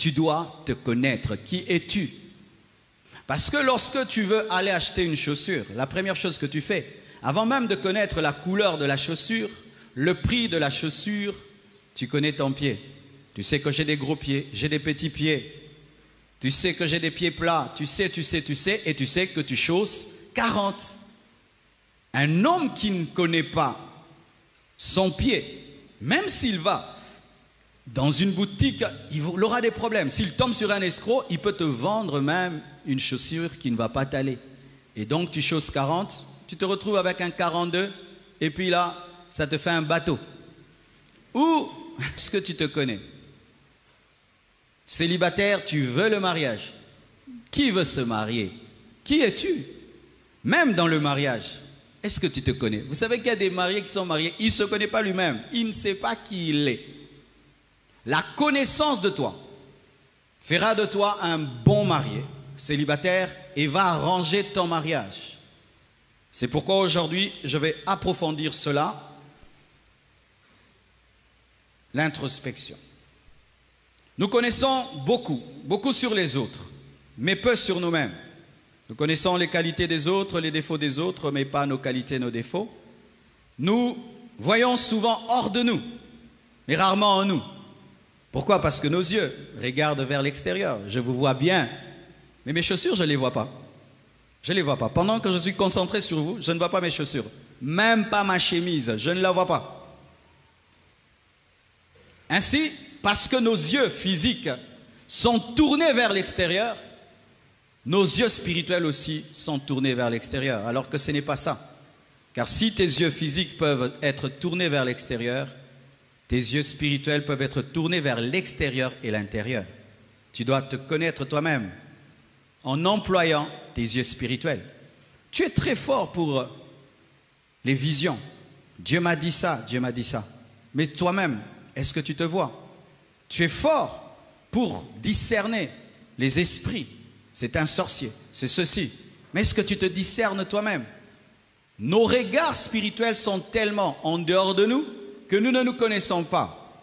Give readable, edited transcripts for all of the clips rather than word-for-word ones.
tu dois te connaître. Qui es-tu? Parce que lorsque tu veux aller acheter une chaussure, la première chose que tu fais, avant même de connaître la couleur de la chaussure, le prix de la chaussure, tu connais ton pied. Tu sais que j'ai des gros pieds, j'ai des petits pieds. Tu sais que j'ai des pieds plats. Tu sais, et tu sais que tu chausses 40. Un homme qui ne connaît pas son pied, même s'il va dans une boutique, il aura des problèmes. S'il tombe sur un escroc, il peut te vendre même une chaussure qui ne va pas t'aller. Et donc tu chausses 40, tu te retrouves avec un 42, et puis là, ça te fait un bateau. Ou est-ce que tu te connais? Célibataire, tu veux le mariage. Qui veut se marier? Qui es-tu? Même dans le mariage, est-ce que tu te connais? Vous savez qu'il y a des mariés qui sont mariés, il ne se connaît pas lui-même, il ne sait pas qui il est. La connaissance de toi fera de toi un bon marié, célibataire, et va arranger ton mariage. C'est pourquoi aujourd'hui, je vais approfondir cela, l'introspection. Nous connaissons beaucoup sur les autres, mais peu sur nous-mêmes. Nous connaissons les qualités des autres, les défauts des autres, mais pas nos qualités, nos défauts. Nous voyons souvent hors de nous, mais rarement en nous. Pourquoi? Parce que nos yeux regardent vers l'extérieur. Je vous vois bien, mais mes chaussures, je ne les vois pas. Je ne les vois pas. Pendant que je suis concentré sur vous, je ne vois pas mes chaussures. Même pas ma chemise, je ne la vois pas. Ainsi, parce que nos yeux physiques sont tournés vers l'extérieur, nos yeux spirituels aussi sont tournés vers l'extérieur, alors que ce n'est pas ça. Car si tes yeux physiques peuvent être tournés vers l'extérieur, tes yeux spirituels peuvent être tournés vers l'extérieur et l'intérieur. Tu dois te connaître toi-même en employant tes yeux spirituels. Tu es très fort pour les visions. Dieu m'a dit ça, Dieu m'a dit ça. Mais toi-même, est-ce que tu te vois? Tu es fort pour discerner les esprits. C'est un sorcier, c'est ceci. Mais est-ce que tu te discernes toi-même? Nos regards spirituels sont tellement en dehors de nous que nous ne nous connaissons pas.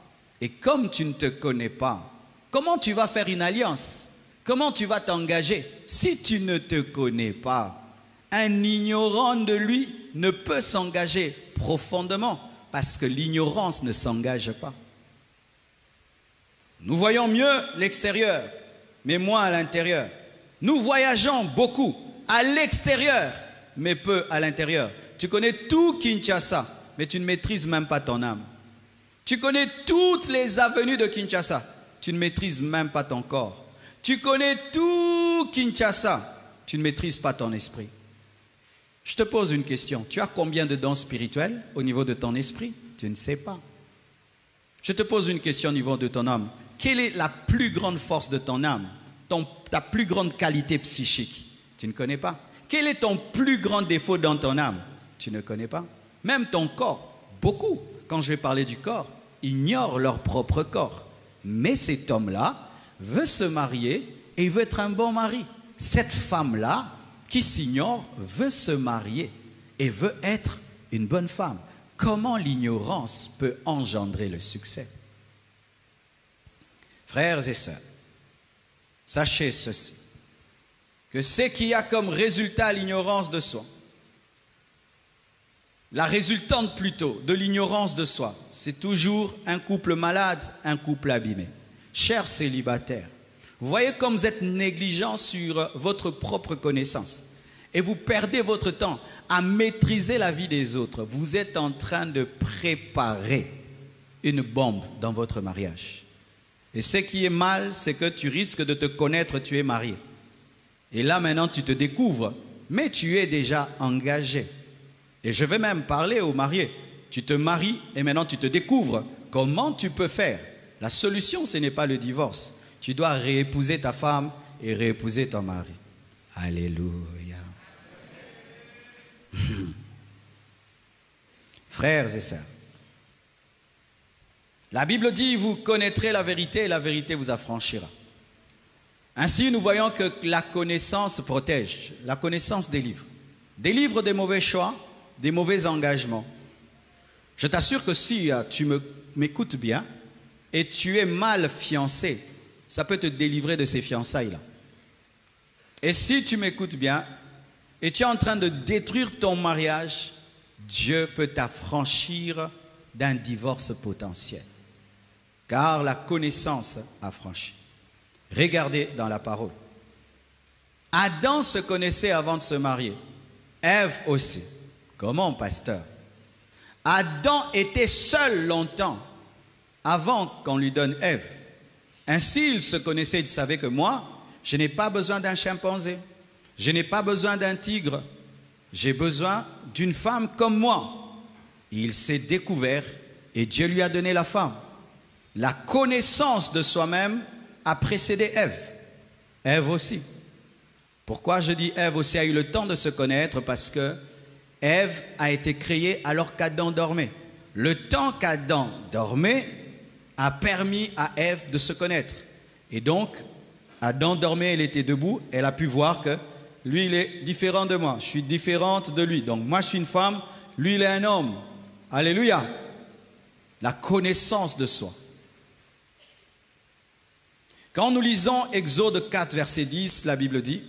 Et comme tu ne te connais pas, comment tu vas faire une alliance? Comment tu vas t'engager? Si tu ne te connais pas, un ignorant de lui ne peut s'engager profondément parce que l'ignorance ne s'engage pas. Nous voyons mieux l'extérieur, mais moins à l'intérieur. Nous voyageons beaucoup à l'extérieur, mais peu à l'intérieur. Tu connais tout Kinshasa, mais tu ne maîtrises même pas ton âme. Tu connais toutes les avenues de Kinshasa, tu ne maîtrises même pas ton corps. Tu connais tout Kinshasa, tu ne maîtrises pas ton esprit. Je te pose une question. Tu as combien de dons spirituels au niveau de ton esprit? Tu ne sais pas. Je te pose une question au niveau de ton âme. Quelle est la plus grande force de ton âme? Ta plus grande qualité psychique? Tu ne connais pas. Quel est ton plus grand défaut dans ton âme? Tu ne connais pas. Même ton corps, beaucoup, quand je vais parler du corps, ignorent leur propre corps. Mais cet homme-là veut se marier et veut être un bon mari. Cette femme-là, qui s'ignore, veut se marier et veut être une bonne femme. Comment l'ignorance peut engendrer le succès? Frères et sœurs, sachez ceci, que ce qui a comme résultat l'ignorance de soi, la résultante plutôt de l'ignorance de soi, c'est toujours un couple malade, un couple abîmé. Chers célibataires, vous voyez comme vous êtes négligents sur votre propre connaissance et vous perdez votre temps à maîtriser la vie des autres. Vous êtes en train de préparer une bombe dans votre mariage. Et ce qui est mal, c'est que tu risques de te connaître, tu es marié. Et là maintenant tu te découvres, mais tu es déjà engagé. Et je vais même parler aux mariés. Tu te maries et maintenant tu te découvres. Comment tu peux faire? La solution, ce n'est pas le divorce. Tu dois réépouser ta femme et réépouser ton mari. Alléluia. Frères et sœurs, la Bible dit, vous connaîtrez la vérité et la vérité vous affranchira. Ainsi, nous voyons que la connaissance protège. La connaissance délivre. Délivre des mauvais choix, des mauvais engagements. Je t'assure que si tu m'écoutes bien et tu es mal fiancé Ça peut te délivrer de ces fiançailles-là. Et si tu m'écoutes bien, et tu es en train de détruire ton mariage, Dieu peut t'affranchir d'un divorce potentiel. Car la connaissance affranchit. Regardez dans la parole. Adam se connaissait avant de se marier. Ève aussi. Comment, pasteur? Adam était seul longtemps avant qu'on lui donne Ève. Ainsi, il se connaissait, il savait que moi, je n'ai pas besoin d'un chimpanzé. Je n'ai pas besoin d'un tigre. J'ai besoin d'une femme comme moi. Il s'est découvert et Dieu lui a donné la femme. La connaissance de soi-même a précédé Ève. Ève aussi. Pourquoi je dis Ève aussi a eu le temps de se connaître? Parce que Ève a été créée alors qu'Adam dormait. Le temps qu'Adam dormait a permis à Ève de se connaître. Et donc, Adam dormait, elle était debout, elle a pu voir que lui, il est différent de moi, je suis différente de lui. Donc moi, je suis une femme, lui, il est un homme. Alléluia. La connaissance de soi. Quand nous lisons Exode 4, verset 10, la Bible dit,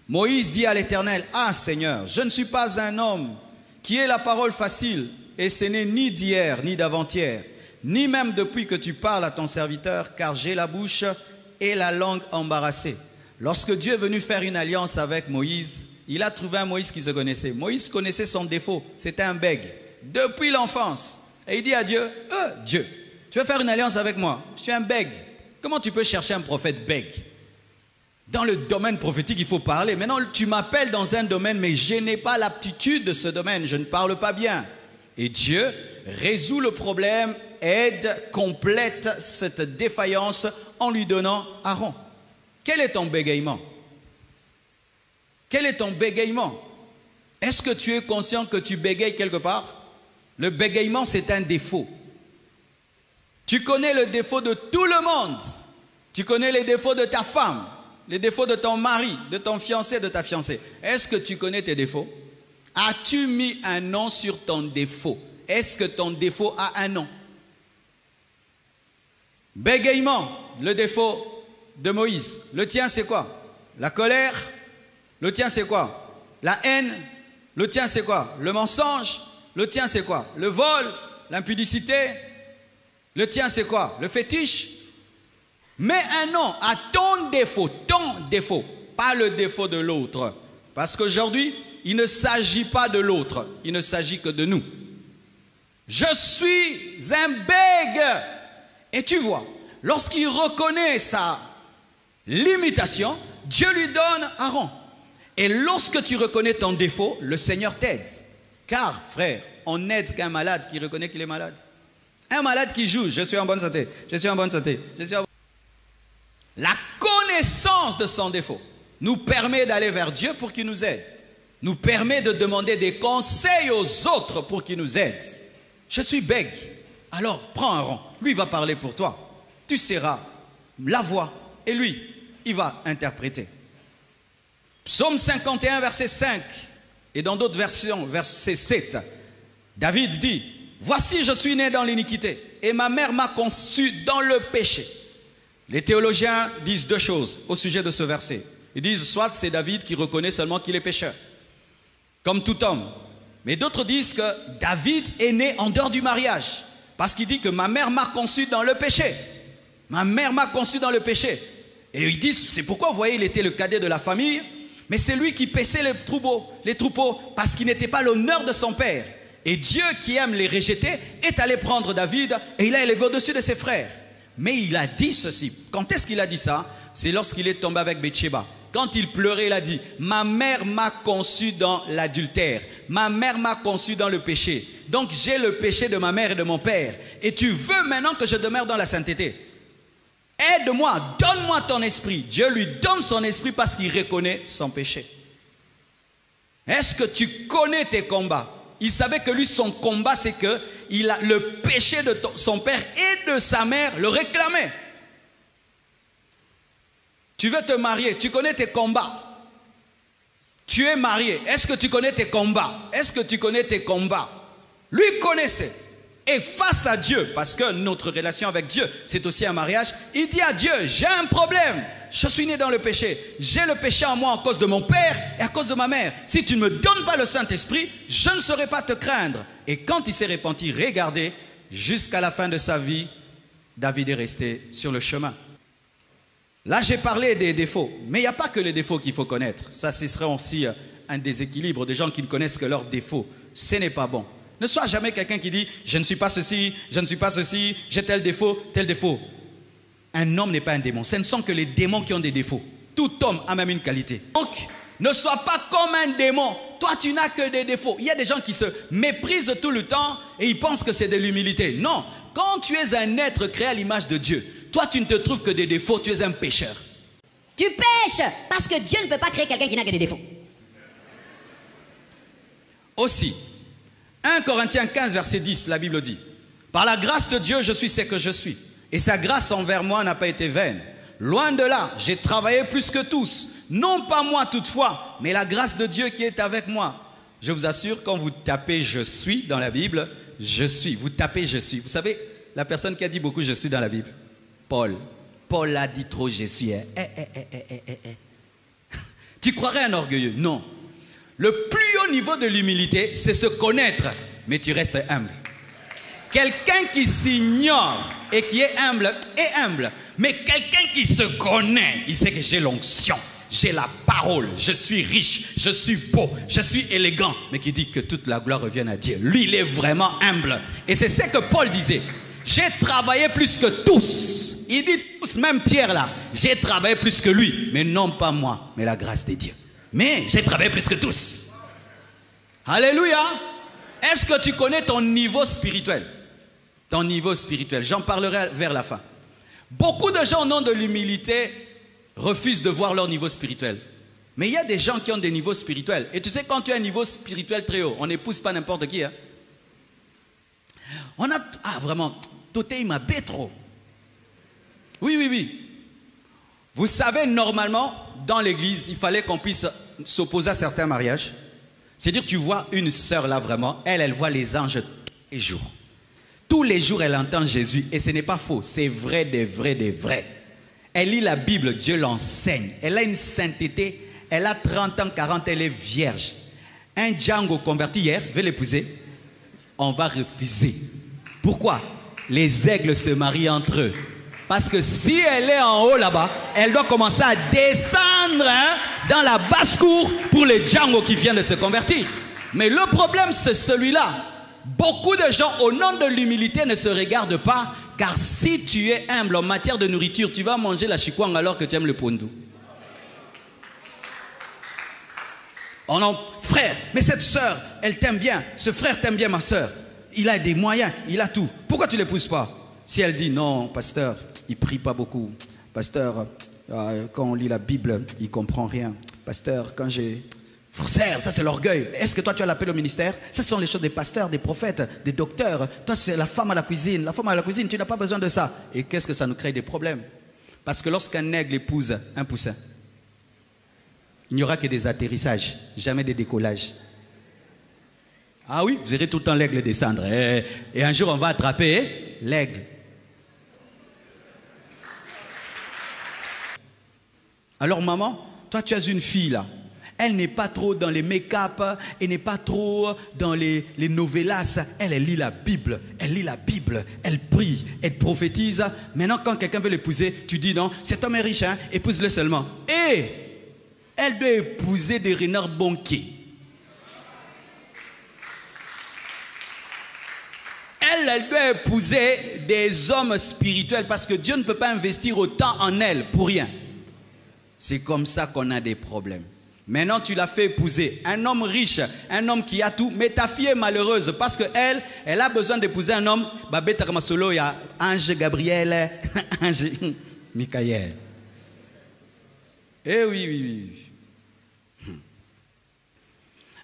Moïse dit à l'Éternel, « Ah Seigneur, je ne suis pas un homme qui ait la parole facile, et ce n'est ni d'hier, ni d'avant-hier, ni même depuis que tu parles à ton serviteur, car j'ai la bouche et la langue embarrassée. » Lorsque Dieu est venu faire une alliance avec Moïse, il a trouvé un Moïse qui se connaissait. Moïse connaissait son défaut, c'était un bègue, depuis l'enfance. Et il dit à Dieu, « Dieu, tu veux faire une alliance avec moi? Je suis un bègue. Comment tu peux chercher un prophète bègue? Dans le domaine prophétique, il faut parler. Maintenant, tu m'appelles dans un domaine, mais je n'ai pas l'aptitude de ce domaine. Je ne parle pas bien. » Et Dieu résout le problème, aide, complète cette défaillance en lui donnant Aaron. Quel est ton bégaiement? Quel est ton bégaiement? Est-ce que tu es conscient que tu bégayes quelque part? Le bégaiement, c'est un défaut. Tu connais le défaut de tout le monde. Tu connais les défauts de ta femme, les défauts de ton mari, de ton fiancé, de ta fiancée. Est-ce que tu connais tes défauts? As-tu mis un nom sur ton défaut? Est-ce que ton défaut a un nom? Bégaiement, le défaut de Moïse. Le tien, c'est quoi? La colère. Le tien, c'est quoi? La haine. Le tien, c'est quoi? Le mensonge. Le tien, c'est quoi? Le vol, l'impudicité. Le tien, c'est quoi? Le fétiche. Mets un nom à ton défaut, pas le défaut de l'autre. Parce qu'aujourd'hui, il ne s'agit pas de l'autre, il ne s'agit que de nous. Je suis un bègue. Et tu vois, lorsqu'il reconnaît sa limitation, Dieu lui donne Aaron. Et lorsque tu reconnais ton défaut, le Seigneur t'aide. Car, frère, on n'aide qu'un malade qui reconnaît qu'il est malade. Un malade qui joue, je suis en bonne santé, je suis en bonne santé, je suis en... La connaissance de son défaut nous permet d'aller vers Dieu pour qu'il nous aide. Nous permet de demander des conseils aux autres pour qu'ils nous aident. Je suis bègue. Alors, prends Aaron. Lui, il va parler pour toi. Tu seras la voix et lui, il va interpréter. Psaume 51, verset 5. Et dans d'autres versions, verset 7. David dit, « Voici, je suis né dans l'iniquité et ma mère m'a conçu dans le péché. » Les théologiens disent deux choses au sujet de ce verset. Ils disent, soit c'est David qui reconnaît seulement qu'il est pécheur, comme tout homme. Mais d'autres disent que David est né en dehors du mariage, parce qu'il dit que ma mère m'a conçu dans le péché. Ma mère m'a conçu dans le péché. Et ils disent, c'est pourquoi, vous voyez, il était le cadet de la famille, mais c'est lui qui paissait les troupeaux, parce qu'il n'était pas l'honneur de son père. Et Dieu, qui aime les rejeter, est allé prendre David et il l'a élevé au-dessus de ses frères. Mais il a dit ceci. Quand est-ce qu'il a dit ça? C'est lorsqu'il est tombé avec Bathsheba. Quand il pleurait, il a dit, ma mère m'a conçu dans l'adultère. Ma mère m'a conçu dans le péché. Donc j'ai le péché de ma mère et de mon père. Et tu veux maintenant que je demeure dans la sainteté. Aide-moi, donne-moi ton esprit. Dieu lui donne son esprit parce qu'il reconnaît son péché. Est-ce que tu connais tes combats? Il savait que lui, son combat, c'est que le péché de son père et de sa mère le réclamait. Tu veux te marier, tu connais tes combats. Tu es marié, est-ce que tu connais tes combats? Est-ce que tu connais tes combats? Lui connaissait. Et face à Dieu, parce que notre relation avec Dieu, c'est aussi un mariage, il dit à Dieu, j'ai un problème, je suis né dans le péché, j'ai le péché en moi à cause de mon père et à cause de ma mère. Si tu ne me donnes pas le Saint-Esprit, je ne saurais pas te craindre. Et quand il s'est repenti, regardez, jusqu'à la fin de sa vie, David est resté sur le chemin. Là, j'ai parlé des défauts, mais il n'y a pas que les défauts qu'il faut connaître. Ça, ce serait aussi un déséquilibre des gens qui ne connaissent que leurs défauts. Ce n'est pas bon. Ne sois jamais quelqu'un qui dit « je ne suis pas ceci, je ne suis pas ceci, j'ai tel défaut, tel défaut ». Un homme n'est pas un démon. Ce ne sont que les démons qui ont des défauts. Tout homme a même une qualité. Donc, ne sois pas comme un démon. Toi, tu n'as que des défauts. Il y a des gens qui se méprisent tout le temps et ils pensent que c'est de l'humilité. Non, quand tu es un être créé à l'image de Dieu, toi, tu ne te trouves que des défauts, tu es un pécheur. Tu pêches parce que Dieu ne peut pas créer quelqu'un qui n'a que des défauts. Aussi, 1 Corinthiens 15, verset 10, la Bible dit « Par la grâce de Dieu, je suis ce que je suis, et sa grâce envers moi n'a pas été vaine. Loin de là, j'ai travaillé plus que tous, non pas moi toutefois, mais la grâce de Dieu qui est avec moi. » Je vous assure, quand vous tapez « je suis » dans la Bible, je suis, vous tapez « je suis ». Vous savez, la personne qui a dit beaucoup « je suis » dans la Bible, Paul. Paul a dit trop « je suis ». Tu croirais un orgueilleux? Non. Le plus haut niveau de l'humilité, c'est se connaître, mais tu restes humble. Quelqu'un qui s'ignore et qui est humble, mais quelqu'un qui se connaît, il sait que j'ai l'onction, j'ai la parole, je suis riche, je suis beau, je suis élégant, mais qui dit que toute la gloire revienne à Dieu. Lui, il est vraiment humble. Et c'est ce que Paul disait. J'ai travaillé plus que tous. Il dit tous, même Pierre là, j'ai travaillé plus que lui, mais non pas moi, mais la grâce de Dieu. Mais j'ai travaillé plus que tous. Alléluia. Est-ce que tu connais ton niveau spirituel? Ton niveau spirituel. J'en parlerai vers la fin. Beaucoup de gens au nom de l'humilité refusent de voir leur niveau spirituel. Mais il y a des gens qui ont des niveaux spirituels. Et tu sais, quand tu as un niveau spirituel très haut, on n'épouse pas n'importe qui. Hein? On a... Ah, vraiment, Toté m'a bé trop. Oui. Vous savez, normalement, dans l'église, il fallait qu'on puisse s'opposer à certains mariages. C'est-à-dire, tu vois une sœur là vraiment, elle voit les anges tous les jours. Tous les jours, elle entend Jésus. Et ce n'est pas faux, c'est vrai, des vrais. Elle lit la Bible, Dieu l'enseigne. Elle a une sainteté, elle a 30 ans, 40, elle est vierge. Un Django converti hier, veut l'épouser, on va refuser. Pourquoi? Les aigles se marient entre eux. Parce que si elle est en haut là-bas, elle doit commencer à descendre dans la basse-cour pour les Django qui viennent de se convertir. Mais le problème, c'est celui-là. Beaucoup de gens, au nom de l'humilité, ne se regardent pas. Car si tu es humble en matière de nourriture, tu vas manger la chikwang alors que tu aimes le pondou. Oh non, frère, mais cette soeur, elle t'aime bien. Ce frère t'aime bien, ma soeur. Il a des moyens, il a tout. Pourquoi tu ne l'épouses pas? Si elle dit non, pasteur, il ne prie pas beaucoup. Pasteur, quand on lit la Bible, il ne comprend rien. Pasteur, quand j'ai... Frère, ça c'est l'orgueil. Est-ce que toi tu as l'appel au ministère? Ça ce sont les choses des pasteurs, des prophètes, des docteurs. Toi c'est la femme à la cuisine. La femme à la cuisine, tu n'as pas besoin de ça. Et qu'est-ce que ça nous crée des problèmes? Parce que lorsqu'un aigle épouse un poussin, il n'y aura que des atterrissages, jamais des décollages. Ah oui, vous verrez tout le temps l'aigle descendre. Et un jour on va attraper l'aigle. Alors maman, toi tu as une fille là. Elle n'est pas trop dans les make-up, elle n'est pas trop dans les novellas. Elle lit la Bible, elle prie, elle prophétise. Maintenant, quand quelqu'un veut l'épouser, tu dis non, cet homme est riche, hein, épouse-le seulement. Et elle doit épouser des renards banquiers. Elle doit épouser des hommes spirituels parce que Dieu ne peut pas investir autant en elle pour rien. C'est comme ça qu'on a des problèmes. Maintenant, tu l'as fait épouser un homme riche, un homme qui a tout, mais ta fille est malheureuse parce qu'elle, elle a besoin d'épouser un homme. Babeta Kamasolo, il y a Ange Gabriel, Ange Michael. Eh oui.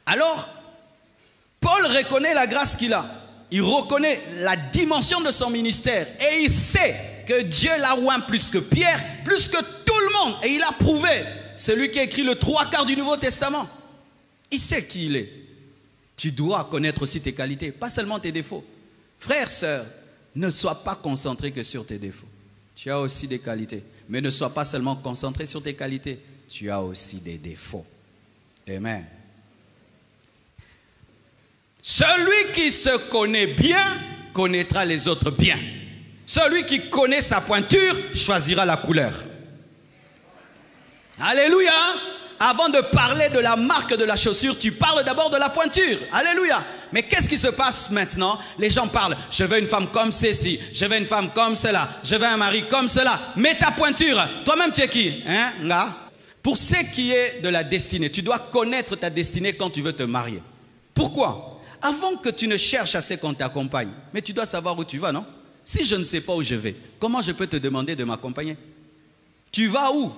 Alors, Paul reconnaît la grâce qu'il a. Il reconnaît la dimension de son ministère et il sait que Dieu l'a oint plus que Pierre, plus que tout le monde. Et il a prouvé. C'est lui qui a écrit le 3/4 du Nouveau Testament. Il sait qui il est. Tu dois connaître aussi tes qualités, pas seulement tes défauts. Frère, sœur, ne sois pas concentré que sur tes défauts. Tu as aussi des qualités. Mais ne sois pas seulement concentré sur tes qualités. Tu as aussi des défauts. Amen. Celui qui se connaît bien connaîtra les autres bien. Celui qui connaît sa pointure choisira la couleur. Alléluia. Avant de parler de la marque de la chaussure, tu parles d'abord de la pointure. Alléluia. Mais qu'est-ce qui se passe maintenant? Les gens parlent, je veux une femme comme ceci, je veux une femme comme cela, je veux un mari comme cela. Mais ta pointure, toi-même tu es qui? Hein? Là? Pour ce qui est de la destinée, tu dois connaître ta destinée quand tu veux te marier. Pourquoi? Avant que tu ne cherches assez qu'on t'accompagne, mais tu dois savoir où tu vas, non? Si je ne sais pas où je vais, comment je peux te demander de m'accompagner? Tu vas où?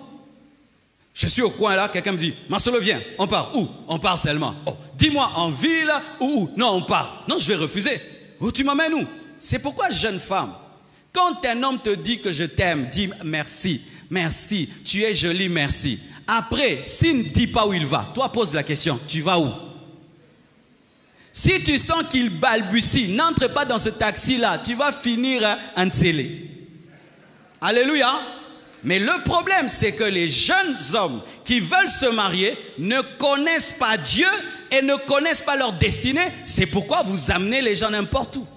Je suis au coin là, quelqu'un me dit, Marcelo, viens, on part. Où? On part seulement. Oh, dis-moi, en ville ou où? Non, on part. Non, je vais refuser. Où tu m'emmènes où? C'est pourquoi, jeune femme, quand un homme te dit que je t'aime, dis merci, merci, tu es jolie, merci. Après, s'il ne dit pas où il va, toi pose la question, tu vas où? Si tu sens qu'il balbutie, n'entre pas dans ce taxi-là, tu vas finir en télé. Alléluia. Mais le problème, c'est que les jeunes hommes qui veulent se marier ne connaissent pas Dieu et ne connaissent pas leur destinée. C'est pourquoi vous amenez les gens n'importe où.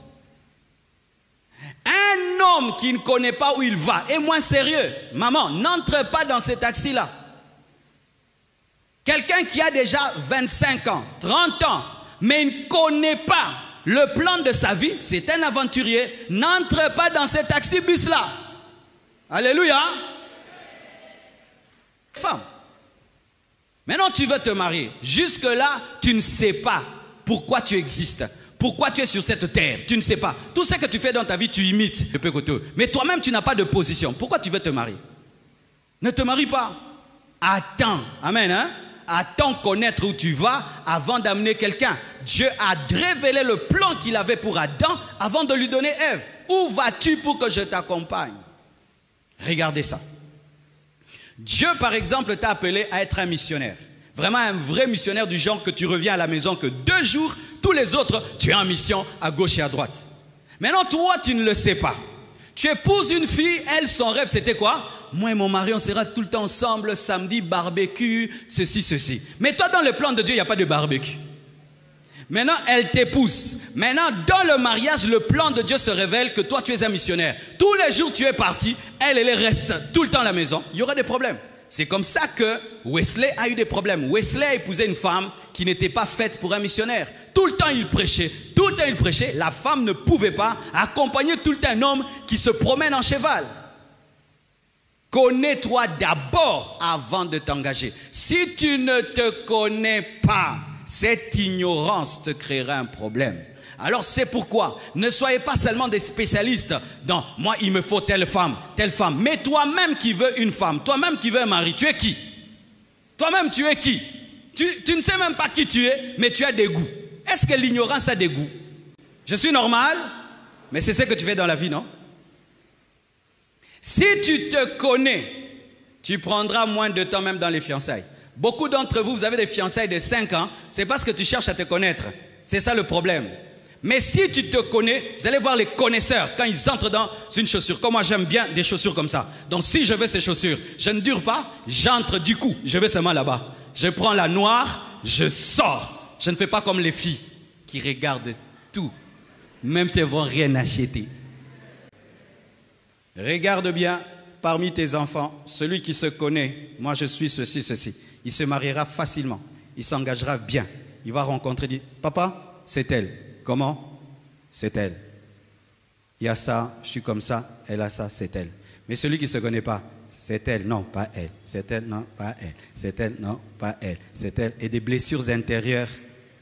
Un homme qui ne connaît pas où il va est moins sérieux. Maman, n'entre pas dans ce taxi-là. Quelqu'un qui a déjà 25 ans, 30 ans, mais ne connaît pas le plan de sa vie, c'est un aventurier. N'entre pas dans ce taxi-bus-là. Alléluia. Femme. Maintenant tu veux te marier. Jusque-là, tu ne sais pas pourquoi tu existes. Pourquoi tu es sur cette terre. Tu ne sais pas. Tout ce que tu fais dans ta vie, tu imites. Mais toi-même, tu n'as pas de position. Pourquoi tu veux te marier? Ne te marie pas. Attends. Amen. Hein? Attends connaître où tu vas avant d'amener quelqu'un. Dieu a révélé le plan qu'il avait pour Adam avant de lui donner Ève. Où vas-tu pour que je t'accompagne? Regardez ça. Dieu, par exemple, t'a appelé à être un missionnaire. Vraiment un vrai missionnaire du genre que tu reviens à la maison que 2 jours, tous les autres, tu es en mission à gauche et à droite. Maintenant, toi, tu ne le sais pas. Tu épouses une fille, elle, son rêve, c'était quoi? Moi et mon mari, on sera tout le temps ensemble, samedi, barbecue, ceci, ceci. Mais toi, dans le plan de Dieu, il n'y a pas de barbecue. Maintenant, elle t'épouse. Maintenant, dans le mariage, le plan de Dieu se révèle que toi, tu es un missionnaire. Tous les jours, tu es parti. Elle reste tout le temps à la maison. Il y aura des problèmes. C'est comme ça que Wesley a eu des problèmes. Wesley a épousé une femme qui n'était pas faite pour un missionnaire. Tout le temps, il prêchait. Tout le temps, il prêchait. La femme ne pouvait pas accompagner tout le temps un homme qui se promène en cheval. Connais-toi d'abord avant de t'engager. Si tu ne te connais pas, cette ignorance te créera un problème. Alors c'est pourquoi ne soyez pas seulement des spécialistes dans « moi il me faut telle femme ». Mais toi-même qui veux une femme, toi-même qui veux un mari, tu es qui? Toi-même tu es qui? Tu ne sais même pas qui tu es, mais tu as des goûts. Est-ce que l'ignorance a des goûts? Je suis normal, mais c'est ce que tu fais dans la vie, non? Si tu te connais, tu prendras moins de temps même dans les fiançailles. Beaucoup d'entre vous, vous avez des fiançailles de 5 ans, c'est parce que tu cherches à te connaître. C'est ça le problème. Mais si tu te connais, vous allez voir les connaisseurs quand ils entrent dans une chaussure. Comme moi, j'aime bien des chaussures comme ça. Donc si je veux ces chaussures, je ne dure pas, j'entre du coup. Je vais seulement là-bas. Je prends la noire, je sors. Je ne fais pas comme les filles qui regardent tout, même si elles ne vont rien acheter. Regarde bien, parmi tes enfants, celui qui se connaît, moi je suis ceci, ceci. Il se mariera facilement, il s'engagera bien. Il va rencontrer, dit, papa, c'est elle. Comment? C'est elle. Il y a ça, je suis comme ça, elle a ça, c'est elle. Mais celui qui ne se connaît pas, c'est elle, non, pas elle. C'est elle, non, pas elle. C'est elle, non, pas elle. C'est elle. Et des blessures intérieures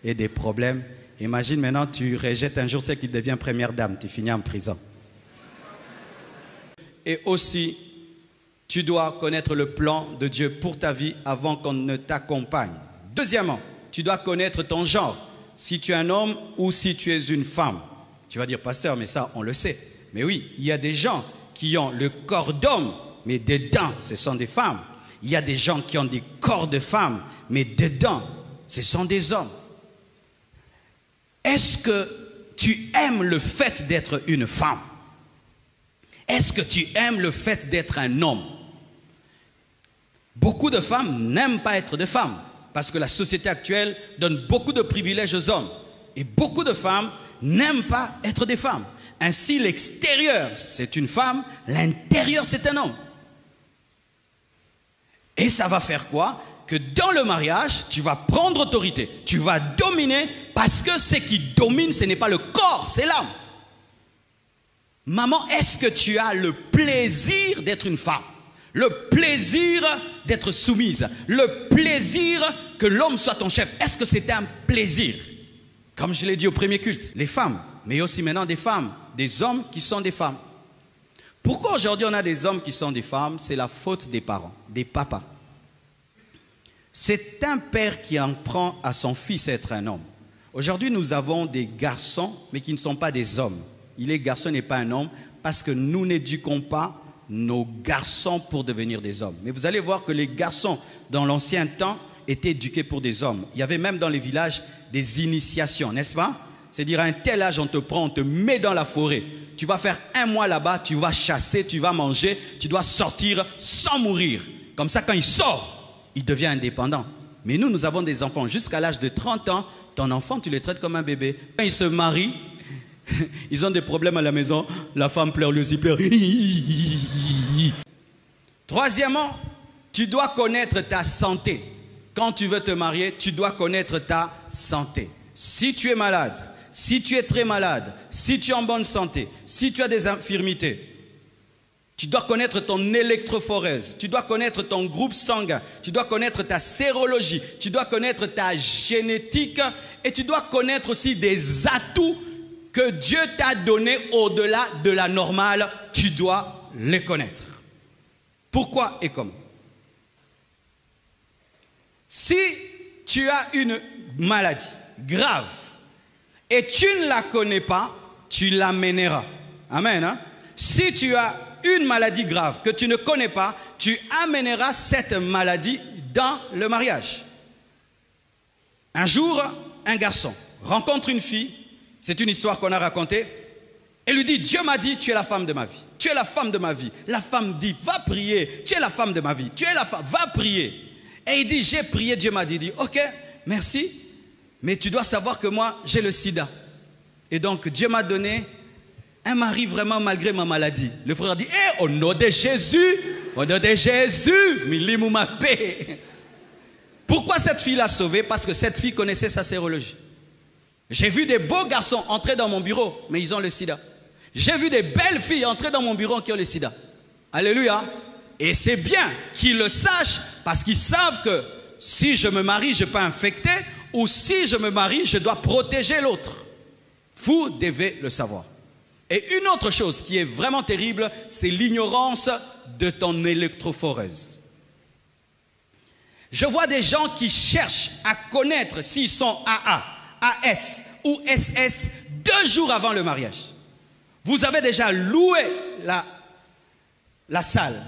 et des problèmes. Imagine maintenant, tu rejettes un jour celle qui devient première dame, tu finis en prison. Et aussi, tu dois connaître le plan de Dieu pour ta vie avant qu'on ne t'accompagne. Deuxièmement, tu dois connaître ton genre. Si tu es un homme ou si tu es une femme. Tu vas dire, pasteur, mais ça, on le sait. Mais oui, il y a des gens qui ont le corps d'homme, mais dedans, ce sont des femmes. Il y a des gens qui ont des corps de femmes, mais dedans, ce sont des hommes. Est-ce que tu aimes le fait d'être une femme? Est-ce que tu aimes le fait d'être un homme? Beaucoup de femmes n'aiment pas être des femmes parce que la société actuelle donne beaucoup de privilèges aux hommes. Et beaucoup de femmes n'aiment pas être des femmes. Ainsi, l'extérieur, c'est une femme, l'intérieur, c'est un homme. Et ça va faire quoi? Que dans le mariage, tu vas prendre autorité, tu vas dominer, parce que ce qui domine, ce n'est pas le corps, c'est l'âme. Maman, est-ce que tu as le plaisir d'être une femme? Le plaisir d'être soumise? Le plaisir que l'homme soit ton chef? Est-ce que c'est un plaisir? Comme je l'ai dit au premier culte, les femmes, mais aussi maintenant des femmes, des hommes qui sont des femmes. Pourquoi aujourd'hui on a des hommes qui sont des femmes? C'est la faute des parents, des papas. C'est un père qui en prend à son fils à être un homme. Aujourd'hui, nous avons des garçons, mais qui ne sont pas des hommes. Il est garçon et pas un homme, parce que nous n'éduquons pas nos garçons pour devenir des hommes. Mais vous allez voir que les garçons, dans l'ancien temps, étaient éduqués pour des hommes. Il y avait même dans les villages des initiations, n'est-ce pas? C'est-à-dire à un tel âge, on te prend, on te met dans la forêt. Tu vas faire 1 mois là-bas, tu vas chasser, tu vas manger, tu dois sortir sans mourir. Comme ça, quand il sort, il devient indépendant. Mais nous, nous avons des enfants jusqu'à l'âge de 30 ans. Ton enfant, tu le traites comme un bébé. Quand ils se marient, ils ont des problèmes à la maison. La femme pleure, lui aussi pleure. Troisièmement, tu dois connaître ta santé. Quand tu veux te marier, tu dois connaître ta santé. Si tu es malade, si tu es très malade, si tu es en bonne santé, si tu as des infirmités, tu dois connaître ton électrophorèse, tu dois connaître ton groupe sanguin, tu dois connaître ta sérologie, tu dois connaître ta génétique et tu dois connaître aussi des atouts que Dieu t'a donnés au-delà de la normale. Tu dois les connaître. Pourquoi et comment? Si tu as une maladie grave et tu ne la connais pas, tu l'amèneras. Amen. Hein? Si tu as une maladie grave que tu ne connais pas, tu amèneras cette maladie dans le mariage. Un jour, un garçon rencontre une fille, c'est une histoire qu'on a racontée, et lui dit, Dieu m'a dit, tu es la femme de ma vie. Tu es la femme de ma vie. La femme dit, va prier, tu es la femme de ma vie. Tu es la femme, va prier. Et il dit, j'ai prié, Dieu m'a dit, ok, merci, mais tu dois savoir que moi, j'ai le sida. Et donc, Dieu m'a donné un mari vraiment malgré ma maladie. Le frère dit, au nom de Jésus, milimu ma paix. Pourquoi cette fille l'a sauvée? Parce que cette fille connaissait sa sérologie. J'ai vu des beaux garçons entrer dans mon bureau, mais ils ont le sida. J'ai vu des belles filles entrer dans mon bureau qui ont le sida. Alléluia. Et c'est bien qu'ils le sachent, parce qu'ils savent que si je me marie, je peux infecter, ou si je me marie, je dois protéger l'autre. Vous devez le savoir. Et une autre chose qui est vraiment terrible, c'est l'ignorance de ton électrophorèse. Je vois des gens qui cherchent à connaître s'ils sont AA, AS ou SS 2 jours avant le mariage. Vous avez déjà loué la salle,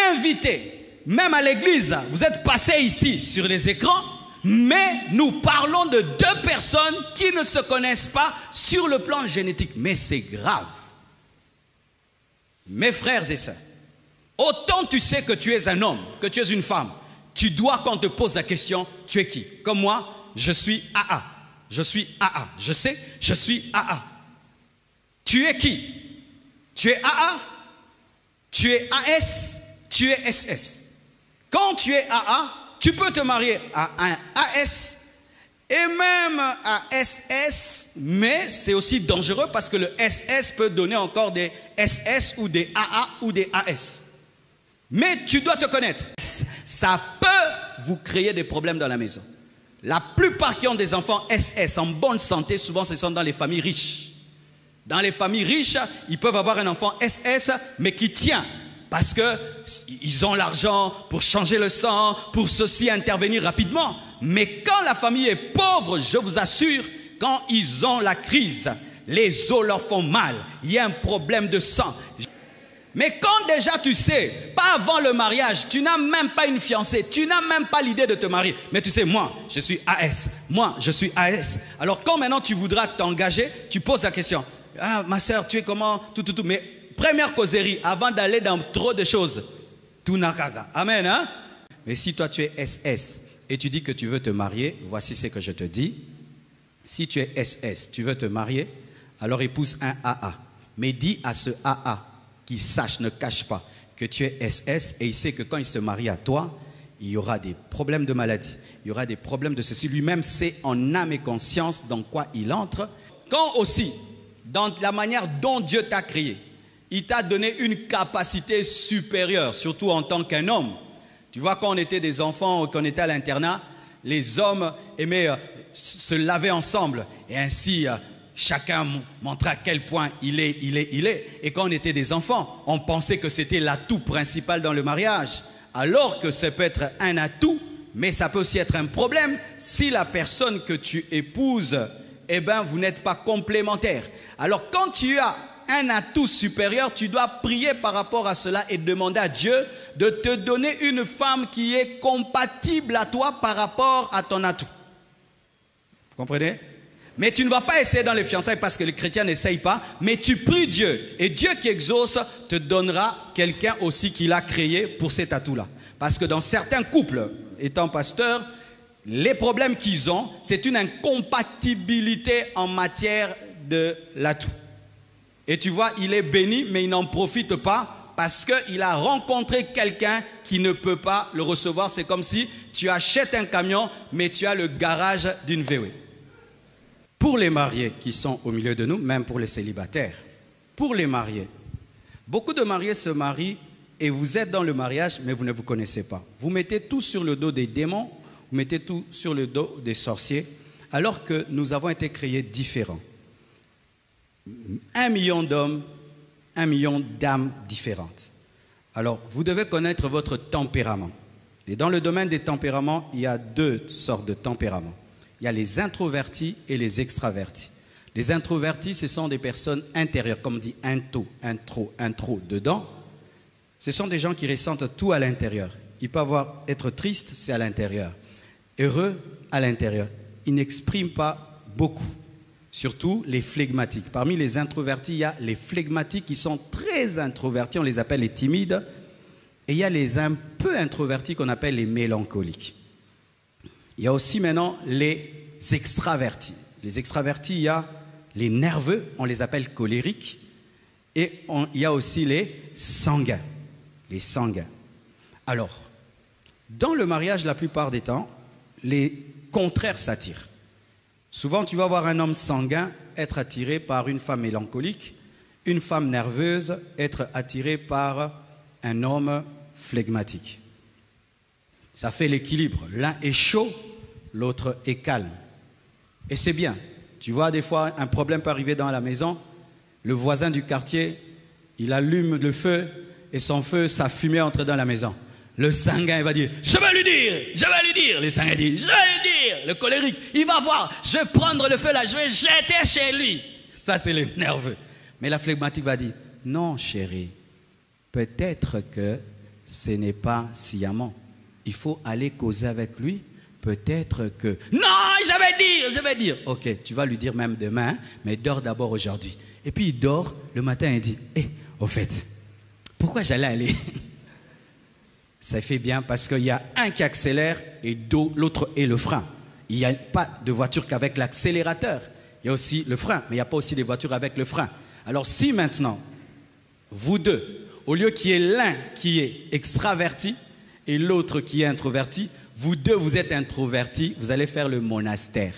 invité, même à l'église, vous êtes passé ici sur les écrans, mais nous parlons de 2 personnes qui ne se connaissent pas sur le plan génétique. Mais c'est grave. Mes frères et sœurs, autant tu sais que tu es un homme, que tu es une femme, tu dois, quand on te pose la question, tu es qui? Comme moi, je suis AA. Je suis AA. Je sais, je suis AA. Tu es qui? Tu es AA? Tu es AS? Tu es SS. Quand tu es AA, tu peux te marier à un AS et même à SS, mais c'est aussi dangereux parce que le SS peut donner encore des SS ou des AA ou des AS. Mais tu dois te connaître. Ça peut vous créer des problèmes dans la maison. La plupart qui ont des enfants SS en bonne santé, souvent ce sont dans les familles riches. Dans les familles riches, ils peuvent avoir un enfant SS, mais qui tient. Parce qu'ils ont l'argent pour changer le sang, pour ceci intervenir rapidement. Mais quand la famille est pauvre, je vous assure, quand ils ont la crise, les os leur font mal. Il y a un problème de sang. Mais quand déjà tu sais, pas avant le mariage, tu n'as même pas une fiancée, tu n'as même pas l'idée de te marier. Mais tu sais, moi, je suis AS. Moi, je suis AS. Alors quand maintenant tu voudras t'engager, tu poses la question. Ah, ma soeur, tu es comment? Tout. Mais première causerie, avant d'aller dans trop de choses. Tout nakaga. Amen, hein? Mais si toi tu es SS et tu dis que tu veux te marier, voici ce que je te dis. Si tu es SS, tu veux te marier, alors épouse un AA. Mais dis à ce AA qu'il sache, ne cache pas que tu es SS et il sait que quand il se marie à toi, il y aura des problèmes de maladie, il y aura des problèmes de ceci. Lui-même sait en âme et conscience dans quoi il entre. Quand aussi, dans la manière dont Dieu t'a créé, il t'a donné une capacité supérieure, surtout en tant qu'un homme. Tu vois, quand on était des enfants, quand on était à l'internat, les hommes aimaient se laver ensemble et ainsi chacun montrait à quel point il est. Et quand on était des enfants, on pensait que c'était l'atout principal dans le mariage. Alors que ça peut être un atout, mais ça peut aussi être un problème si la personne que tu épouses, eh ben, vous n'êtes pas complémentaires. Alors quand tu as un atout supérieur, tu dois prier par rapport à cela et demander à Dieu de te donner une femme qui est compatible à toi par rapport à ton atout. Vous comprenez? Mais tu ne vas pas essayer dans les fiançailles parce que les chrétiens n'essayent pas, mais tu pries Dieu. Et Dieu qui exauce te donnera quelqu'un aussi qui l'a créé pour cet atout-là. Parce que dans certains couples, étant pasteur, les problèmes qu'ils ont, c'est une incompatibilité en matière de l'atout. Et tu vois, il est béni, mais il n'en profite pas parce qu'il a rencontré quelqu'un qui ne peut pas le recevoir. C'est comme si tu achètes un camion, mais tu as le garage d'une VW. Pour les mariés qui sont au milieu de nous, même pour les célibataires, pour les mariés, beaucoup de mariés se marient et vous êtes dans le mariage, mais vous ne vous connaissez pas. Vous mettez tout sur le dos des démons, vous mettez tout sur le dos des sorciers, alors que nous avons été créés différents. 1 million d'hommes, 1 million d'âmes différentes. Alors, vous devez connaître votre tempérament. Et dans le domaine des tempéraments, il y a 2 sortes de tempéraments. Il y a les introvertis et les extravertis. Les introvertis, ce sont des personnes intérieures, comme on dit intro dedans. Ce sont des gens qui ressentent tout à l'intérieur. Ils peuvent être tristes, c'est à l'intérieur. Heureux, à l'intérieur. Ils n'expriment pas beaucoup. Surtout les flegmatiques. Parmi les introvertis, il y a les flegmatiques qui sont très introvertis, on les appelle les timides. Et il y a les un peu introvertis qu'on appelle les mélancoliques. Il y a aussi maintenant les extravertis. Les extravertis, il y a les nerveux, on les appelle colériques. Et il y a aussi les sanguins. Les sanguins. Alors, dans le mariage, la plupart des temps, les contraires s'attirent. Souvent, tu vas voir un homme sanguin être attiré par une femme mélancolique, une femme nerveuse être attirée par un homme flegmatique. Ça fait l'équilibre. L'un est chaud, l'autre est calme. Et c'est bien. Tu vois, des fois, un problème peut arriver dans la maison. Le voisin du quartier, il allume le feu et son feu, sa fumée entre dans la maison. Le sanguin, il va dire, je vais lui dire. Le sanguin dit, je vais lui dire. Le colérique, il va voir, je vais prendre le feu là, je vais jeter chez lui. Ça, c'est le nerveux. Mais la flegmatique va dire, non, chérie, peut-être que ce n'est pas sciemment. Il faut aller causer avec lui. Peut-être que... Non, je vais dire. Ok, tu vas lui dire même demain, mais dors d'abord aujourd'hui. Et puis il dort, le matin, il dit, au fait, pourquoi j'allais aller? Ça fait bien parce qu'il y a un qui accélère et l'autre est le frein. Il n'y a pas de voiture qu'avec l'accélérateur. Il y a aussi le frein, mais il n'y a pas aussi des voitures avec le frein. Alors si maintenant, vous deux, au lieu qu'il y ait l'un qui est extraverti et l'autre qui est introverti, vous deux, vous êtes introvertis, vous allez faire le monastère.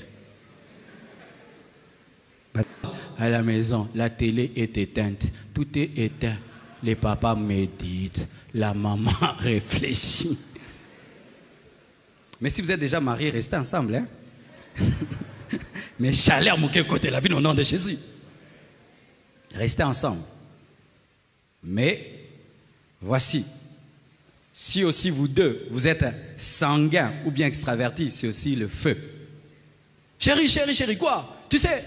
À la maison, la télé est éteinte, tout est éteint. Les papas méditent, la maman réfléchit. Mais si vous êtes déjà mariés, restez ensemble. Hein? Mais chaleur, mon côté la vie au nom de Jésus. Restez ensemble. Mais voici, si aussi vous deux, vous êtes sanguin ou bien extraverti, c'est aussi le feu. Chérie, quoi? Tu sais,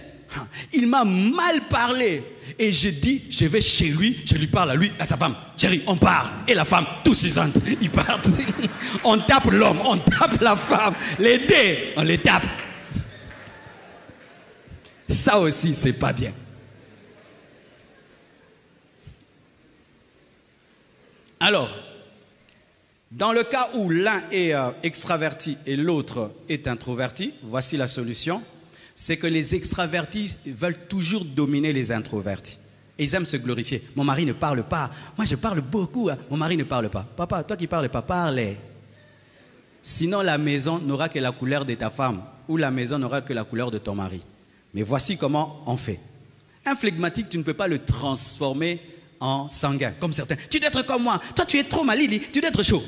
Il m'a mal parlé. Et j'ai dit, je vais chez lui, je lui parle à lui, à sa femme. Chérie, on part. Et la femme, tous ils entrent. Ils partent. On tape l'homme, on tape la femme. Les deux, on les tape. Ça aussi, c'est pas bien. Alors, dans le cas où l'un est extraverti et l'autre est introverti, voici la solution. C'est que les extravertis veulent toujours dominer les introvertis. Et ils aiment se glorifier. Mon mari ne parle pas. Moi, je parle beaucoup. Hein. Mon mari ne parle pas. Papa, toi qui ne parles pas, parlez. Sinon, la maison n'aura que la couleur de ta femme ou la maison n'aura que la couleur de ton mari. Mais voici comment on fait. Un flegmatique, tu ne peux pas le transformer en sanguin, comme certains. Tu dois être comme moi. Toi, tu es trop malili. Tu dois être chaud.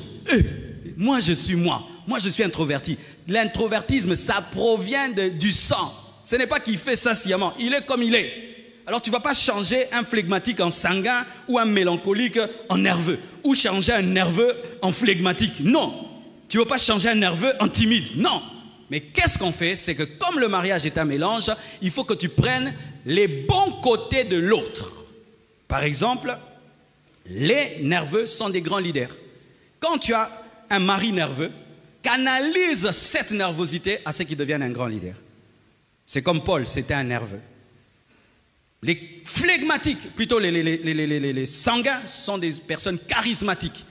Moi, je suis moi. Moi, je suis introverti. L'introvertisme, ça provient du sang. Ce n'est pas qu'il fait ça sciemment. Il est comme il est. Alors, tu ne vas pas changer un flegmatique en sanguin ou un mélancolique en nerveux. Ou changer un nerveux en flegmatique. Non. Tu ne vas pas changer un nerveux en timide. Non. Mais qu'est-ce qu'on fait? C'est que comme le mariage est un mélange, il faut que tu prennes les bons côtés de l'autre. Par exemple, les nerveux sont des grands leaders. Quand tu as un mari nerveux, canalise cette nervosité à ce qu'il devienne un grand leader. C'est comme Paul, c'était un nerveux. Les flegmatiques, plutôt les sanguins, sont des personnes charismatiques.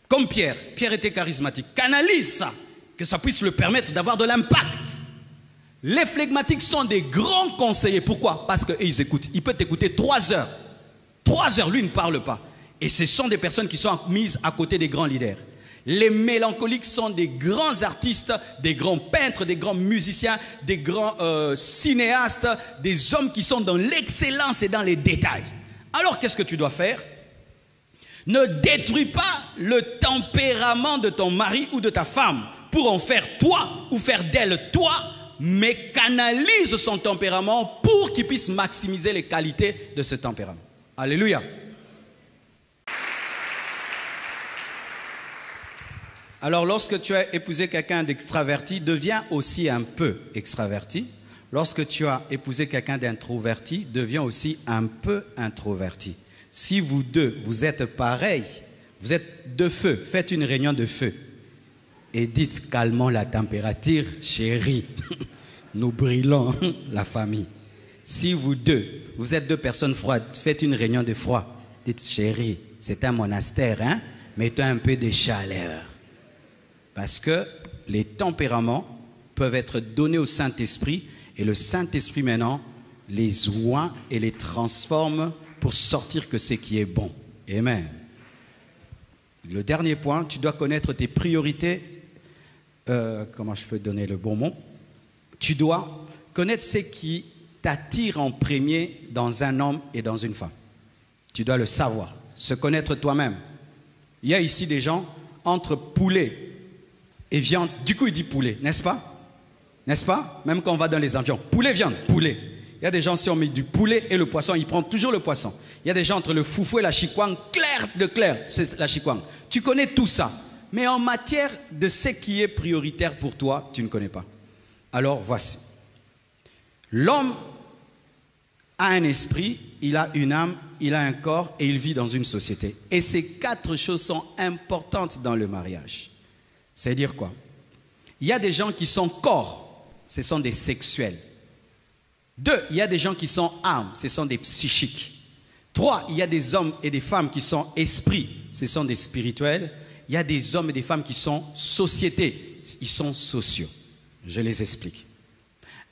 Comme Pierre. Pierre était charismatique. Canalise ça, que ça puisse le permettre d'avoir de l'impact. Les flegmatiques sont des grands conseillers. Pourquoi? Parce qu'ils écoutent. Il peut t'écouter 3 heures. 3 heures, lui ne parle pas. Et ce sont des personnes qui sont mises à côté des grands leaders. Les mélancoliques sont des grands artistes, des grands peintres, des grands musiciens, des grands cinéastes, des hommes qui sont dans l'excellence et dans les détails. Alors, qu'est-ce que tu dois faire? Ne détruis pas le tempérament de ton mari ou de ta femme pour en faire toi ou faire d'elle toi, mais canalise son tempérament pour qu'il puisse maximiser les qualités de ce tempérament. Alléluia. Alors, lorsque tu as épousé quelqu'un d'extraverti, deviens aussi un peu extraverti. Lorsque tu as épousé quelqu'un d'introverti, deviens aussi un peu introverti. Si vous deux, vous êtes pareils, vous êtes de feu, faites une réunion de feu. Et dites, calmons la température, chérie. Nous brûlons la famille. Si vous deux, vous êtes 2 personnes froides, faites une réunion de froid. Dites, chérie, c'est un monastère, hein? Mettons un peu de chaleur. Parce que les tempéraments peuvent être donnés au Saint-Esprit et le Saint-Esprit maintenant les oint et les transforme pour sortir que ce qui est bon. Amen. Le dernier point, tu dois connaître tes priorités. Comment je peux donner le bon mot? Tu dois connaître ce qui t'attire en premier dans un homme et dans une femme. Tu dois le savoir, se connaître toi-même. Il y a ici des gens entre poulet et viande, du coup il dit poulet, n'est-ce pas? N'est-ce pas? Même quand on va dans les avions, poulet, viande, poulet. Il y a des gens, si on met du poulet et le poisson, ils prennent toujours le poisson. Il y a des gens entre le foufou et la chikwang, clair, c'est la chikwang. Tu connais tout ça. Mais en matière de ce qui est prioritaire pour toi, tu ne connais pas. Alors voici. L'homme a un esprit, il a une âme, il a un corps et il vit dans une société. Et ces 4 choses sont importantes dans le mariage. C'est-à-dire quoi? Il y a des gens qui sont corps, ce sont des sexuels. 2, il y a des gens qui sont âmes, ce sont des psychiques. 3, il y a des hommes et des femmes qui sont esprits, ce sont des spirituels. Il y a des hommes et des femmes qui sont sociétés, ils sont sociaux. Je les explique.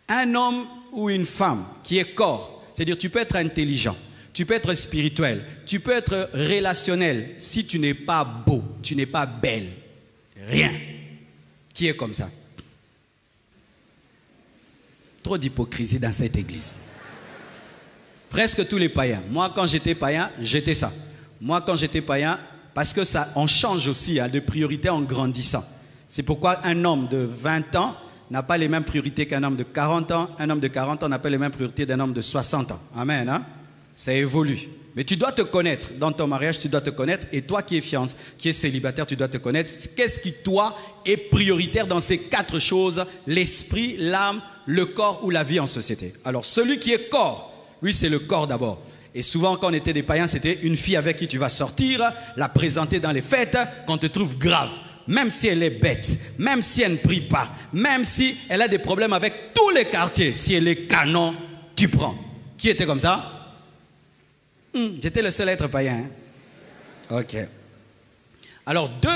Un homme ou une femme qui est corps, c'est-à-dire tu peux être intelligent, tu peux être spirituel, tu peux être relationnel. Si tu n'es pas beau, tu n'es pas belle, rien. Qui est comme ça? Trop d'hypocrisie dans cette église. Presque tous les païens. Moi, quand j'étais païen, j'étais ça. Moi, quand j'étais païen, parce que ça, on change aussi de priorité en grandissant. C'est pourquoi un homme de 20 ans n'a pas les mêmes priorités qu'un homme de 40 ans. Un homme de 40 ans n'a pas les mêmes priorités d'un homme de 60 ans. Amen. Hein? Ça évolue. Mais tu dois te connaître. Dans ton mariage, tu dois te connaître. Et toi qui es fiancé, qui es célibataire, tu dois te connaître. Qu'est-ce qui, toi, est prioritaire dans ces 4 choses? L'esprit, l'âme, le corps ou la vie en société. Alors, celui qui est corps, lui, c'est le corps d'abord. Et souvent, quand on était des païens, c'était une fille avec qui tu vas sortir, la présenter dans les fêtes, qu'on te trouve grave. Même si elle est bête, même si elle ne prie pas, même si elle a des problèmes avec tous les quartiers, si elle est canon, tu prends. Qui était comme ça? J'étais le seul à être païen. Hein? Ok. Alors, 2,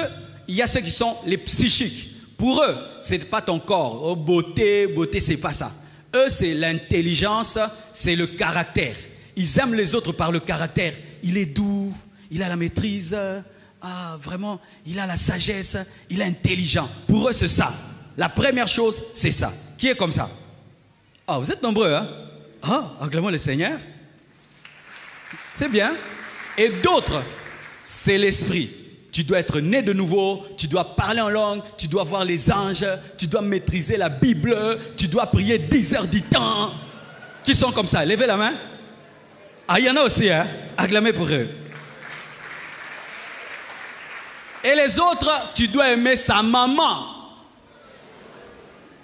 il y a ceux qui sont les psychiques. Pour eux, ce n'est pas ton corps. Oh, beauté, c'est pas ça. Eux, c'est l'intelligence, c'est le caractère. Ils aiment les autres par le caractère. Il est doux, il a la maîtrise. Ah, vraiment, il a la sagesse, il est intelligent. Pour eux, c'est ça. La première chose, c'est ça. Qui est comme ça? Ah, vous êtes nombreux, hein? Ah, acclamons le Seigneur. C'est bien. Et d'autres, c'est l'esprit. Tu dois être né de nouveau, tu dois parler en langue, tu dois voir les anges, tu dois maîtriser la Bible, tu dois prier 10 heures du temps. Qui sont comme ça? Levez la main. Ah, il y en a aussi, hein? Acclamez pour eux. Et les autres, tu dois aimer sa maman.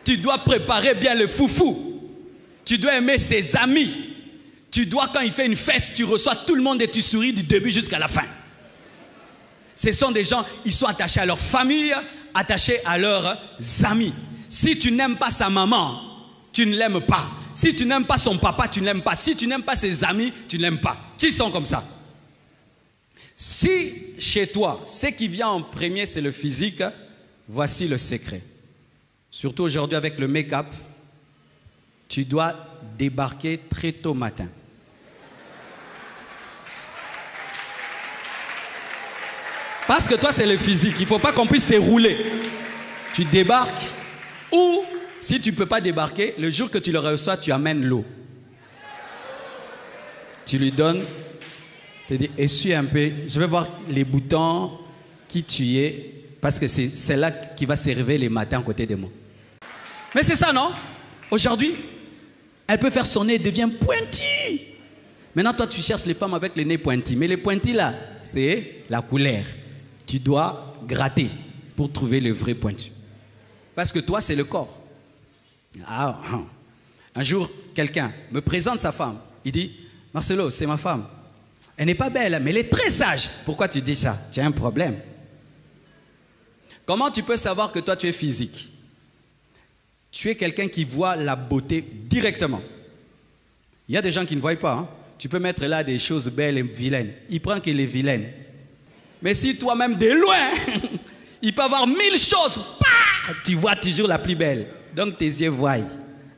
Tu dois préparer bien le foufou. Tu dois aimer ses amis. Tu dois, quand il fait une fête, tu reçois tout le monde et tu souris du début jusqu'à la fin. Ce sont des gens, ils sont attachés à leur famille, attachés à leurs amis. Si tu n'aimes pas sa maman, tu ne l'aimes pas. Si tu n'aimes pas son papa, tu ne l'aimes pas. Si tu n'aimes pas ses amis, tu ne l'aimes pas. Qui sont comme ça? Si chez toi, ce qui vient en premier, c'est le physique, voici le secret. Surtout aujourd'hui avec le make-up, tu dois débarquer très tôt matin. Parce que toi, c'est le physique. Il ne faut pas qu'on puisse te rouler. Tu débarques ou, si tu ne peux pas débarquer, le jour que tu le reçois, tu amènes l'eau. Tu lui donnes. Tu dis, essuie un peu, je vais voir les boutons, qui tu es, parce que c'est celle-là qui va se réveiller les matins à côté de moi. Mais c'est ça, non? Aujourd'hui, elle peut faire son nez, devient pointu. Maintenant, toi, tu cherches les femmes avec les nez pointus. Mais les pointus, là, c'est la couleur. Tu dois gratter pour trouver le vrai pointu. Parce que toi, c'est le corps. Un jour, quelqu'un me présente sa femme. Il dit, Marcelo, c'est ma femme. Elle n'est pas belle, mais elle est très sage. Pourquoi tu dis ça? Tu as un problème. Comment tu peux savoir que toi, tu es physique? Tu es quelqu'un qui voit la beauté directement. Il y a des gens qui ne voient pas. Hein? Tu peux mettre là des choses belles et vilaines. Il prend qu'il est vilaine. Mais si toi-même, de loin, il peut avoir 1000 choses, bah, tu vois toujours la plus belle. Donc tes yeux voient.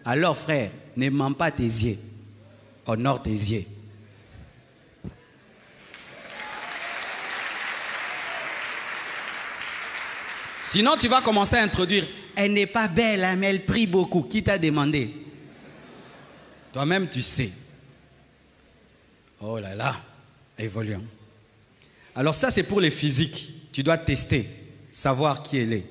Alors frère, ne mens pas tes yeux. Honore tes yeux. Sinon, tu vas commencer à introduire. Elle n'est pas belle, hein, mais elle prie beaucoup. Qui t'a demandé? Toi-même, tu sais. Oh là là, évoluons. Alors ça, c'est pour les physiques. Tu dois tester, savoir qui elle est.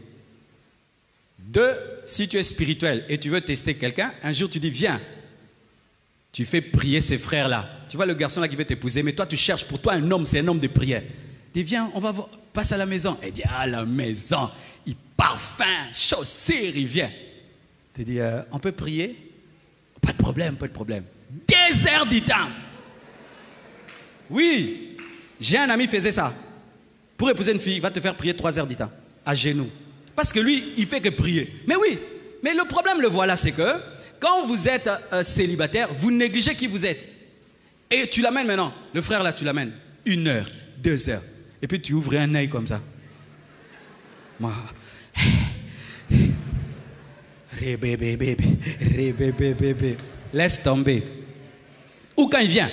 2, si tu es spirituel et tu veux tester quelqu'un, un jour tu dis, viens. Tu fais prier ces frères-là. Tu vois le garçon là qui veut t'épouser, mais toi tu cherches pour toi un homme, c'est un homme de prière. Dis, viens, on va voir, passe à la maison. Elle dit, à la maison, il parfum, chaussure, il vient. Tu dis, on peut prier? Pas de problème, pas de problème. 2 heures du temps. Oui, j'ai un ami qui faisait ça. Pour épouser une fille, il va te faire prier 3 heures du temps, à genoux. Parce que lui, il fait que prier. Mais oui, mais le problème, le voilà, c'est que quand vous êtes célibataire, vous négligez qui vous êtes. Et tu l'amènes maintenant, le frère là, tu l'amènes 1 heure, 2 heures. Et puis tu ouvres un œil comme ça. Moi. Laisse tomber. Ou quand il vient,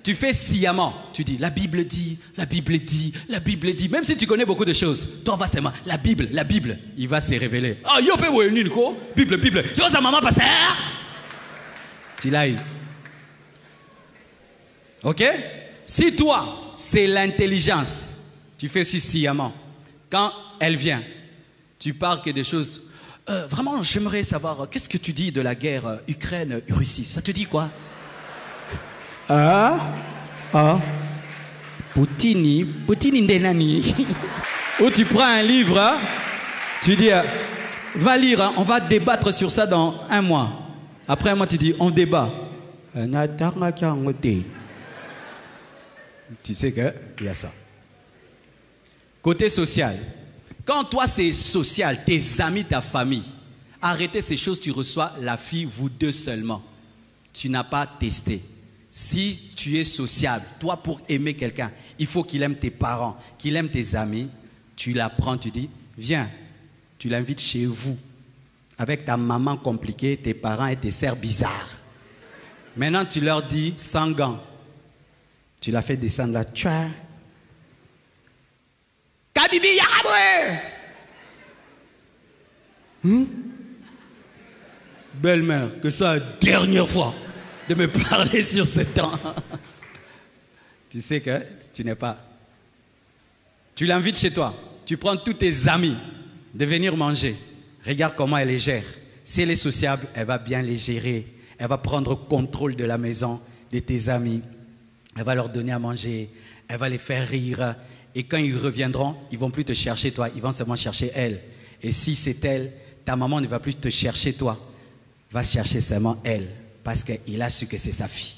tu fais sciemment. Tu dis, la Bible dit, la Bible dit, la Bible dit. Même si tu connais beaucoup de choses, toi va seulement, la Bible. Il va se révéler. Ah, yo pe wo ni ko, Bible. Yo sa maman pasteur. Tu l'as eu. Ok? Si toi, c'est l'intelligence, tu fais aussi sciemment. Quand elle vient, tu parles que des choses. Vraiment, j'aimerais savoir, qu'est-ce que tu dis de la guerre Ukraine-Russie? Ça te dit quoi? Poutini Ndenani. Ou tu prends un livre, hein, tu dis, va lire, hein, on va débattre sur ça dans 1 mois. Après 1 mois, tu dis, on débat. Tu sais qu'il y a ça. Côté social. Quand toi, c'est social, tes amis, ta famille, arrêtez ces choses, tu reçois la fille, vous deux seulement. Tu n'as pas testé. Si tu es sociable, toi, pour aimer quelqu'un, il faut qu'il aime tes parents, qu'il aime tes amis. Tu la prends, tu dis, viens, tu l'invites chez vous, avec ta maman compliquée, tes parents et tes sœurs bizarres. Maintenant, tu leur dis, sans gants, tu la fais descendre là, tchouin. Kabibi Yaraboué! Belle-mère, que ce soit la dernière fois de me parler sur ce temps. Tu sais que tu n'es pas. Tu l'invites chez toi. Tu prends tous tes amis de venir manger. Regarde comment elle les gère. Si elle est sociable, elle va bien les gérer. Elle va prendre contrôle de la maison, de tes amis. Elle va leur donner à manger. Elle va les faire rire. Et quand ils reviendront, ils ne vont plus te chercher toi. Ils vont seulement chercher elle. Et si c'est elle, ta maman ne va plus te chercher toi. Va chercher seulement elle. Parce qu'il a su que c'est sa fille.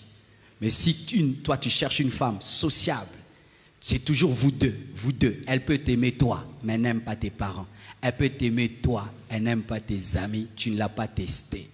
Mais si toi tu cherches une femme sociable, c'est toujours vous deux, vous deux. Elle peut t'aimer toi, mais elle n'aime pas tes parents. Elle peut t'aimer toi, elle n'aime pas tes amis, tu ne l'as pas testé.